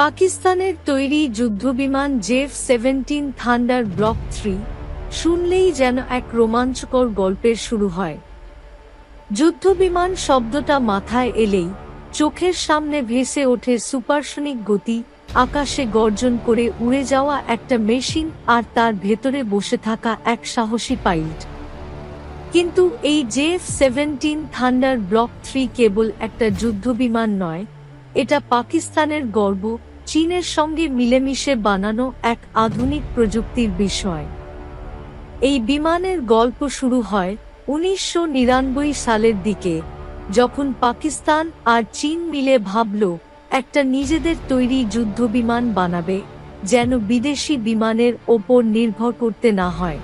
পাকিস্তানের তৈরি যুদ্ধবিমান জেফ-17 থান্ডার ব্লক 3 শুনলেই যেন এক রোমাঞ্চকর গল্পের শুরু হয়। যুদ্ধবিমান শব্দটা মাথায় এলেই চোখের সামনে ভেসে ওঠে সুপারসনিক গতি, আকাশে গর্জন করে উড়ে যাওয়া একটা মেশিন আর তার ভেতরে বসে থাকা এক সাহসী পাইলট। কিন্তু এই জেফ-17 থান্ডার ব্লক 3 কেবল একটা যুদ্ধবিমান নয়, এটা পাকিস্তানের গর্ব, চীনের সঙ্গে মিলেমিশে বানানো এক আধুনিক প্রযুক্তির বিষয়। এই বিমানের গল্প শুরু হয় 1999 সালের দিকে, যখন পাকিস্তান আর চীন মিলে ভাবল একটা নিজেদের তৈরি যুদ্ধবিমান বানাবে, যেন বিদেশি বিমানের ওপর নির্ভর করতে না হয়।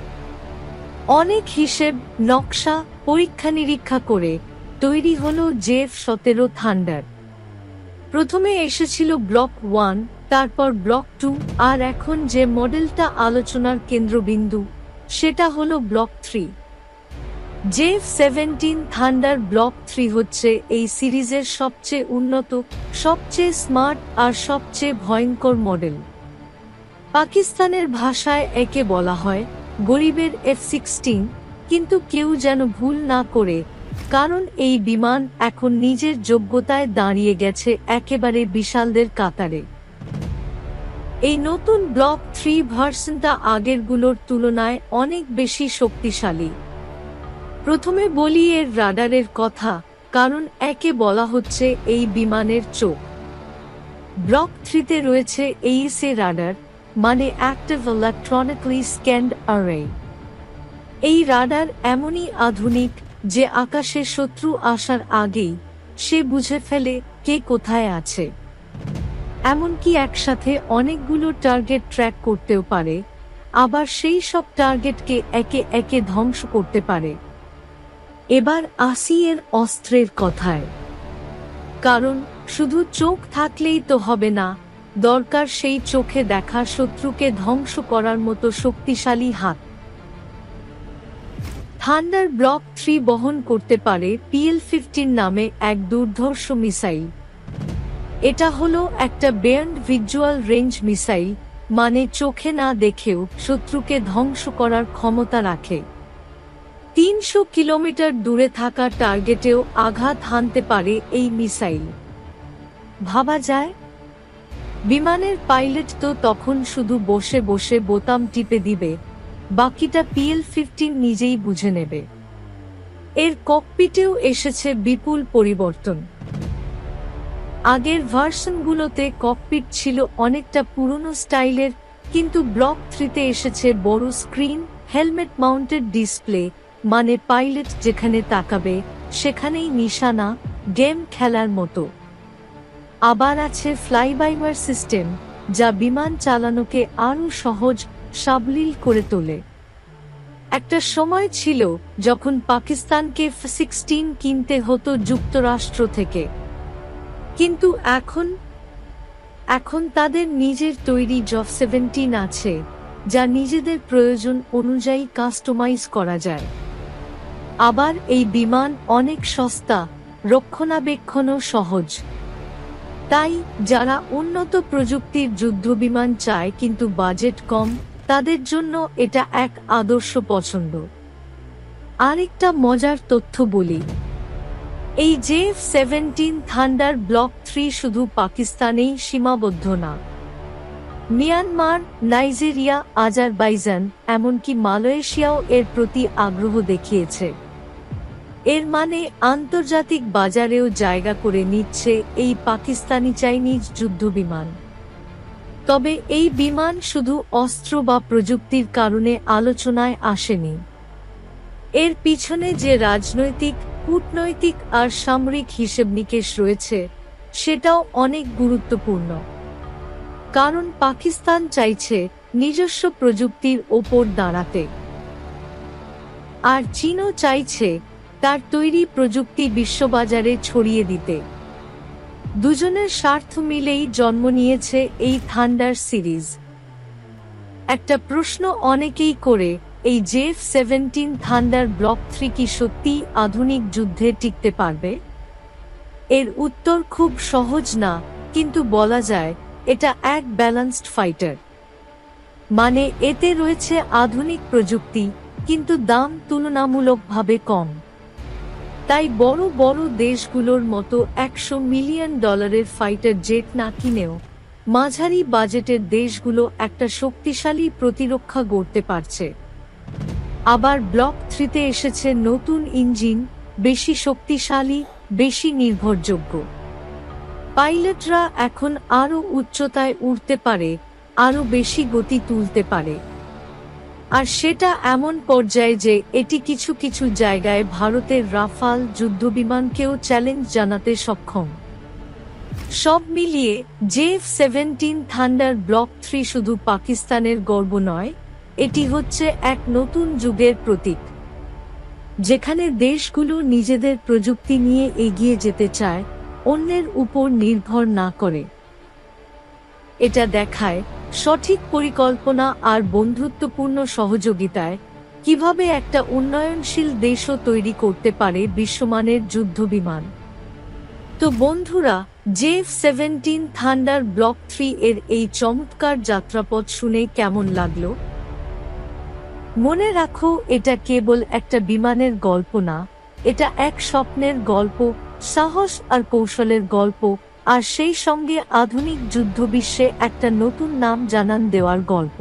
অনেক হিসেব, নকশা, পরীক্ষা নিরীক্ষা করে তৈরি হলো জেফ-17 থান্ডার। প্রথমে এসেছিল ব্লক 1, তারপর ব্লক 2, আর এখন যে মডেলটা আলোচনার কেন্দ্রবিন্দু সেটা হলো ব্লক 3। জেফ-17 থান্ডার ব্লক 3 হচ্ছে এই সিরিজের সবচেয়ে উন্নত, সবচেয়ে স্মার্ট আর সবচেয়ে ভয়ঙ্কর মডেল। পাকিস্তানের ভাষায় একে বলা হয় গরিবের F-16, কিন্তু কেউ যেন ভুল না করে, কারণ এই বিমান এখন নিজের যোগ্যতায় দাঁড়িয়ে গেছে একেবারে বিশালদের কাতারে। এই নতুন ব্লক 3 ভার্সনটা আগেরগুলোর তুলনায় অনেক বেশি শক্তিশালী। প্রথমে বলি এর রাডারের কথা, কারণ একে বলা হচ্ছে এই বিমানের চোখ। ব্লক 3-তে রয়েছে AESA রাডার, মানে অ্যাক্টিভ ইলেকট্রনিক্যালি স্ক্যান্ড অ্যারে। এই রাডার এমনই আধুনিক যে আকাশে শত্রু আসার আগেই সে বুঝে ফেলে কে কোথায় আছে। এমনকি একসাথে অনেকগুলো টার্গেট ট্র্যাক করতেও পারে, আবার সেই সব টার্গেটকে একে একে ধ্বংস করতে পারে। এবার আসি এর অস্ত্রের কথায়, কারণ শুধু চোখ থাকলেই তো হবে না, দরকার সেই চোখে দেখা শত্রুকে ধ্বংস করার মতো শক্তিশালী হাত। থান্ডার ব্লক 3 বহন করতে পারে PL-15 নামে এক দুর্ধর্ষ মিসাইল। এটা হলো একটা বিয়ন্ড ভিজুয়াল রেঞ্জ মিসাইল, মানে চোখে না দেখেও শত্রুকে ধ্বংস করার ক্ষমতা রাখে। 300 কিলোমিটার দূরে থাকা টার্গেটেও আঘাত হানতে পারে এই মিসাইল। ভাবা যায়, বিমানের পাইলট তো তখন শুধু বসে বসে বোতাম টিপে দিবে, বাকিটা PL-15 নিজেই বুঝে নেবে। এর ককপিটেও এসেছে বিপুল পরিবর্তন। আগের ভার্সনগুলোতে ককপিট ছিল অনেকটা পুরনো স্টাইলের, কিন্তু ব্লক 3-তে এসেছে বড় স্ক্রিন, হেলমেট মাউন্টেড ডিসপ্লে, মানে পাইলট যেখানে তাকাবে সেখানেই নিশানা, গেম খেলার মতো। আবার আছে ফ্লাইবাইওয়ার সিস্টেম, যা বিমান চালানোকে আরও সহজ, সাবলীল করে তোলে। একটা সময় ছিল যখন পাকিস্তানকে F-16 কিনতে হতো যুক্তরাষ্ট্র থেকে, কিন্তু এখন তাদের নিজের তৈরি জেফ-17 আছে, যা নিজেদের প্রয়োজন অনুযায়ী কাস্টমাইজ করা যায়। আবার এই বিমান অনেক সস্তা, রক্ষণাবেক্ষণও সহজ। তাই যারা উন্নত প্রযুক্তির যুদ্ধবিমান চায় কিন্তু বাজেট কম, তাদের জন্য এটা এক আদর্শ পছন্দ। আরেকটা মজার তথ্য বলি, এই জেফ-17 থান্ডার ব্লক 3 শুধু পাকিস্তানেই সীমাবদ্ধ না। মিয়ানমার, নাইজেরিয়া, আজারবাইজান, এমনকি মালয়েশিয়াও এর প্রতি আগ্রহ দেখিয়েছে। এর মানে আন্তর্জাতিক বাজারেও জায়গা করে নিচ্ছে এই পাকিস্তানি চাইনিজ যুদ্ধবিমান। তবে এই বিমান শুধু অস্ত্র বা প্রযুক্তির কারণে আলোচনায় আসেনি। এর পিছনে যে রাজনৈতিক, কূটনৈতিক আর সামরিক হিসেব-নিকেশ রয়েছে সেটাও অনেক গুরুত্বপূর্ণ। কারণ পাকিস্তান চাইছে নিজস্ব প্রযুক্তির ওপর দাঁড়াতে, আর চীনও চাইছে তার তৈরি প্রযুক্তি বিশ্ববাজারে ছড়িয়ে দিতে। দুজনের স্বার্থ মিলেই জন্ম নিয়েছে এই থান্ডার সিরিজ। একটা প্রশ্ন অনেকেই করে, এই জেফ-17 থান্ডার ব্লক 3 কি সত্যিই আধুনিক যুদ্ধে টিকতে পারবে? এর উত্তর খুব সহজ না, কিন্তু বলা যায় এটা এক ব্যালেন্সড ফাইটার, মানে এতে রয়েছে আধুনিক প্রযুক্তি কিন্তু দাম তুলনামূলকভাবে কম। তাই বড় বড় দেশগুলোর মতো $100 মিলিয়ন ফাইটার জেট না কিনেও মাঝারি বাজেটের দেশগুলো একটা শক্তিশালী প্রতিরক্ষা গড়তে পারছে। আবার ব্লক 3-তে এসেছে নতুন ইঞ্জিন, বেশি শক্তিশালী, বেশি নির্ভরযোগ্য। পাইলটরা এখন আরও উচ্চতায় উড়তে পারে, আরও বেশি গতি তুলতে পারে। আর সেটা এমন পর্যায়ে যে এটি কিছু কিছু জায়গায় ভারতের রাফাল যুদ্ধবিমানকেও চ্যালেঞ্জ জানাতে সক্ষম। সব মিলিয়ে JF-17 থান্ডার ব্লক 3 শুধু পাকিস্তানের গর্ব নয়, এটি হচ্ছে এক নতুন যুগের প্রতীক, যেখানে দেশগুলো নিজেদের প্রযুক্তি নিয়ে এগিয়ে যেতে চায়, অন্যের উপর নির্ভর না করে। এটা দেখায় সঠিক পরিকল্পনা আর বন্ধুত্বপূর্ণ সহযোগিতায় কিভাবে একটা উন্নয়নশীল দেশও তৈরি করতে পারে বিশ্বমানের যুদ্ধবিমান। তো বন্ধুরা, JF-17 থান্ডার ব্লক 3 এর এই চমৎকার যাত্রাপথ শুনে কেমন লাগলো? মনে রাখো, এটা কেবল একটা বিমানের গল্প না, এটা এক স্বপ্নের গল্প, সাহস আর কৌশলের গল্প, আর সেই সঙ্গে আধুনিক যুদ্ধবিশ্বে একটা নতুন নাম জানান দেওয়ার গল্প।